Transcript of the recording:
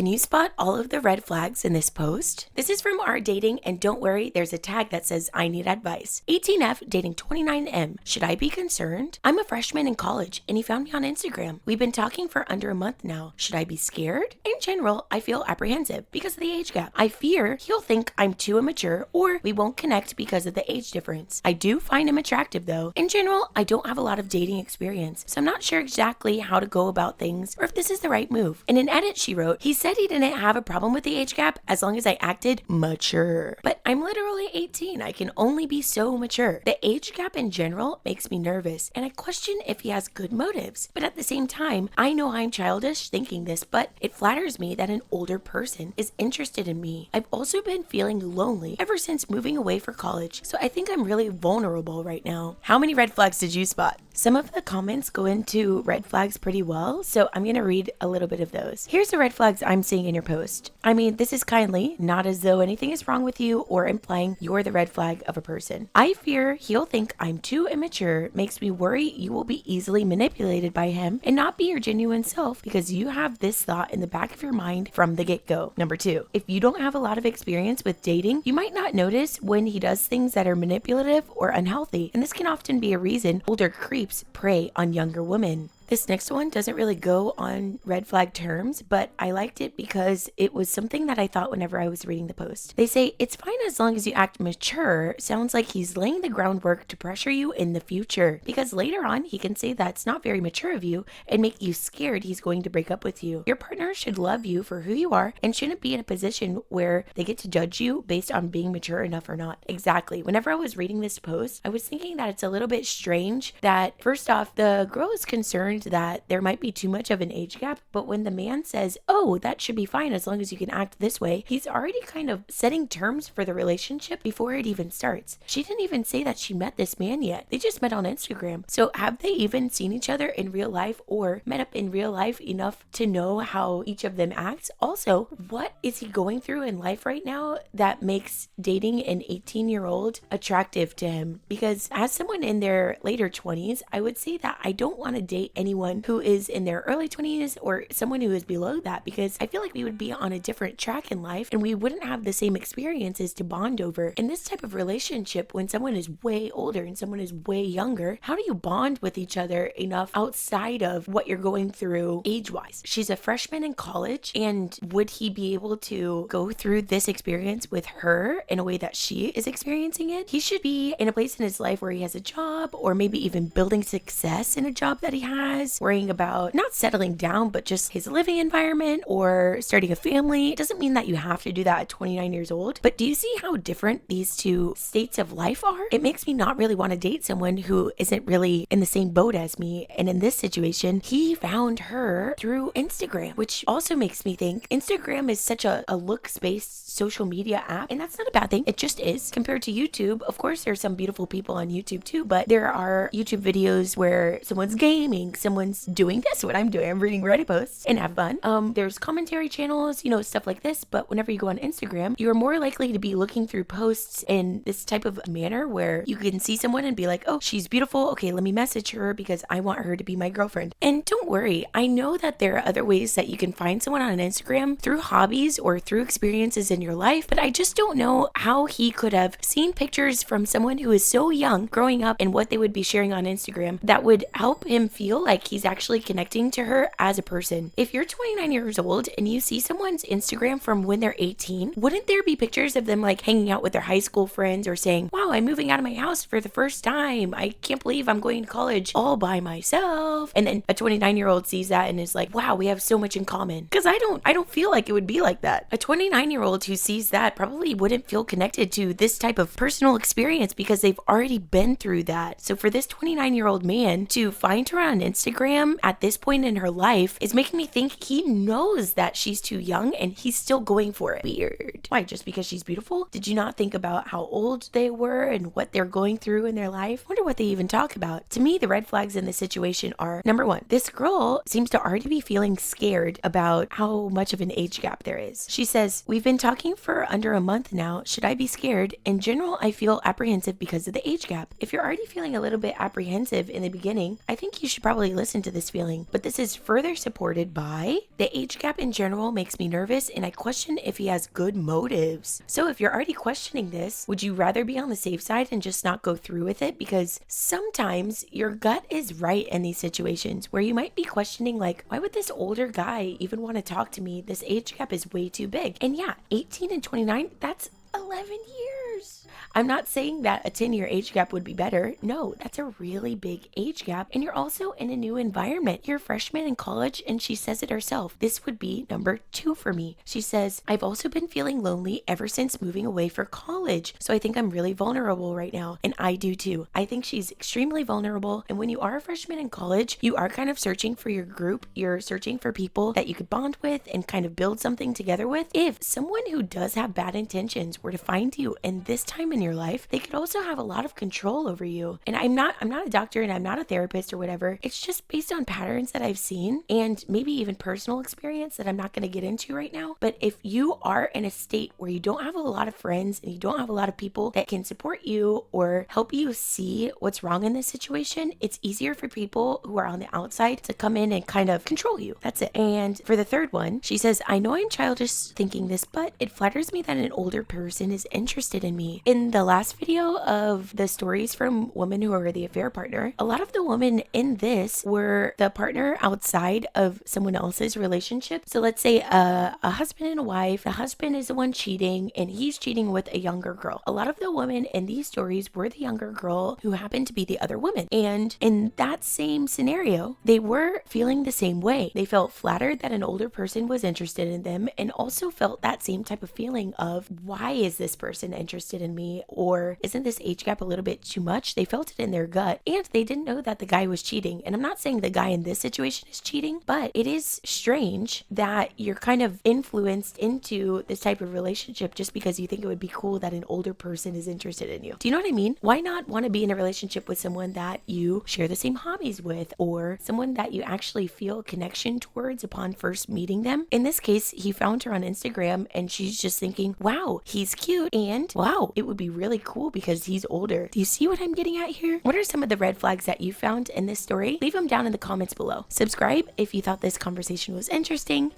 Can you spot all of the red flags in this post? This is from Our Dating, and don't worry, there's a tag that says I need advice. 18F dating 29M. Should I be concerned? I'm a freshman in college and he found me on Instagram. We've been talking for under a month now. Should I be scared? In general, I feel apprehensive because of the age gap. I fear he'll think I'm too immature or we won't connect because of the age difference. I do find him attractive though. In general, I don't have a lot of dating experience, so I'm not sure exactly how to go about things or if this is the right move. In an edit she wrote, he said he didn't have a problem with the age gap as long as I acted mature. But I'm literally 18. I can only be so mature. The age gap in general makes me nervous and I question if he has good motives. But at the same time, I know I'm childish thinking this, but it flatters me that an older person is interested in me. I've also been feeling lonely ever since moving away for college, so I think I'm really vulnerable right now. How many red flags did you spot? Some of the comments go into red flags pretty well, so I'm going to read a little bit of those. Here's the red flags I'm seeing in your post. I mean, this is kindly, not as though anything is wrong with you or implying you're the red flag of a person. I fear he'll think I'm too immature, makes me worry you will be easily manipulated by him and not be your genuine self because you have this thought in the back of your mind from the get-go. Number 2, if you don't have a lot of experience with dating, you might not notice when he does things that are manipulative or unhealthy, and this can often be a reason older creeps prey on younger women. This next one doesn't really go on red flag terms, but I liked it because it was something that I thought whenever I was reading the post. They say, it's fine as long as you act mature. Sounds like he's laying the groundwork to pressure you in the future, because later on he can say that's not very mature of you and make you scared he's going to break up with you. Your partner should love you for who you are and shouldn't be in a position where they get to judge you based on being mature enough or not. Exactly. Whenever I was reading this post, I was thinking that it's a little bit strange that first off, the girl is concerned that there might be too much of an age gap, but when the man says, oh, that should be fine as long as you can act this way, he's already kind of setting terms for the relationship before it even starts. She didn't even say that she met this man yet. They just met on Instagram. So have they even seen each other in real life or met up in real life enough to know how each of them acts? Also, what is he going through in life right now that makes dating an 18-year-old attractive to him? Because as someone in their later 20s, I would say that I don't want to date anyone who is in their early 20s or someone who is below that, because I feel like we would be on a different track in life and we wouldn't have the same experiences to bond over. In this type of relationship, when someone is way older and someone is way younger, how do you bond with each other enough outside of what you're going through age-wise? She's a freshman in college, and would he be able to go through this experience with her in a way that she is experiencing it? He should be in a place in his life where he has a job, or maybe even building success in a job that he has, worrying about not settling down, but just his living environment or starting a family. It doesn't mean that you have to do that at 29 years old, but do you see how different these two states of life are? It makes me not really want to date someone who isn't really in the same boat as me. And in this situation, he found her through Instagram, which also makes me think Instagram is such a looks-based social media app, and that's not a bad thing. It just is. Compared to YouTube, of course, there's some beautiful people on YouTube too, but there are YouTube videos where someone's gaming, someone's doing this, what I'm doing. I'm reading Reddit posts and have fun. There's commentary channels, stuff like this. But whenever you go on Instagram, you're more likely to be looking through posts in this type of manner where you can see someone and be like, oh, she's beautiful. Okay, let me message her because I want her to be my girlfriend. And don't worry, I know that there are other ways that you can find someone on Instagram through hobbies or through experiences in your life, but I just don't know how he could have seen pictures from someone who is so young growing up and what they would be sharing on Instagram that would help him feel like he's actually connecting to her as a person. If you're 29 years old and you see someone's Instagram from when they're 18, wouldn't there be pictures of them like hanging out with their high school friends or saying, wow, I'm moving out of my house for the first time. I can't believe I'm going to college all by myself. And then a 29-year-old sees that and is like, wow, we have so much in common. Because I don't feel like it would be like that. A 29-year-old who sees that probably wouldn't feel connected to this type of personal experience because they've already been through that. So for this 29-year-old man to find her on Instagram at this point in her life is making me think he knows that she's too young and he's still going for it. Weird. Why? Just because she's beautiful? Did you not think about how old they were and what they're going through in their life? Wonder what they even talk about. To me, the red flags in this situation are, number one, this girl seems to already be feeling scared about how much of an age gap there is. She says, we've been talking for under a month now. Should I be scared? In general, I feel apprehensive because of the age gap. If you're already feeling a little bit apprehensive in the beginning, I think you should probably actually listen to this feeling, but this is further supported by the age gap in general makes me nervous and I question if he has good motives. So if you're already questioning this, would you rather be on the safe side and just not go through with it? Because sometimes your gut is right in these situations where you might be questioning, like, why would this older guy even want to talk to me? This age gap is way too big. And yeah, 18 and 29, that's 11 years. I'm not saying that a 10-year age gap would be better. No, that's a really big age gap. And you're also in a new environment. You're a freshman in college, and she says it herself. This would be number 2 for me. She says, I've also been feeling lonely ever since moving away for college. So I think I'm really vulnerable right now. And I do too. I think she's extremely vulnerable. And when you are a freshman in college, you are kind of searching for your group. You're searching for people that you could bond with and kind of build something together with. If someone who does have bad intentions were to find you in this time in your life, they could also have a lot of control over you. And I'm not a doctor and I'm not a therapist or whatever. It's just based on patterns that I've seen and maybe even personal experience that I'm not going to get into right now. But if you are in a state where you don't have a lot of friends and you don't have a lot of people that can support you or help you see what's wrong in this situation, it's easier for people who are on the outside to come in and kind of control you. That's it. And for the third one, she says, I know I'm childish thinking this, but it flatters me that an older person is interested in me. In the last video of the stories from women who are the affair partner, a lot of the women in this were the partner outside of someone else's relationship. So let's say a husband and a wife, the husband is the one cheating and he's cheating with a younger girl. A lot of the women in these stories were the younger girl who happened to be the other woman. And in that same scenario, they were feeling the same way. They felt flattered that an older person was interested in them and also felt that same type of feeling of, why is this person interested in me? Or isn't this age gap a little bit too much? They felt it in their gut and they didn't know that the guy was cheating. And I'm not saying the guy in this situation is cheating, but it is strange that you're kind of influenced into this type of relationship just because you think it would be cool that an older person is interested in you. Do you know what I mean? Why not want to be in a relationship with someone that you share the same hobbies with or someone that you actually feel a connection towards upon first meeting them? In this case, he found her on Instagram and she's just thinking, wow, he's cute and wow, it would be really cool because he's older. Do you see what I'm getting at here? What are some of the red flags that you found in this story? Leave them down in the comments below. Subscribe if you thought this conversation was interesting.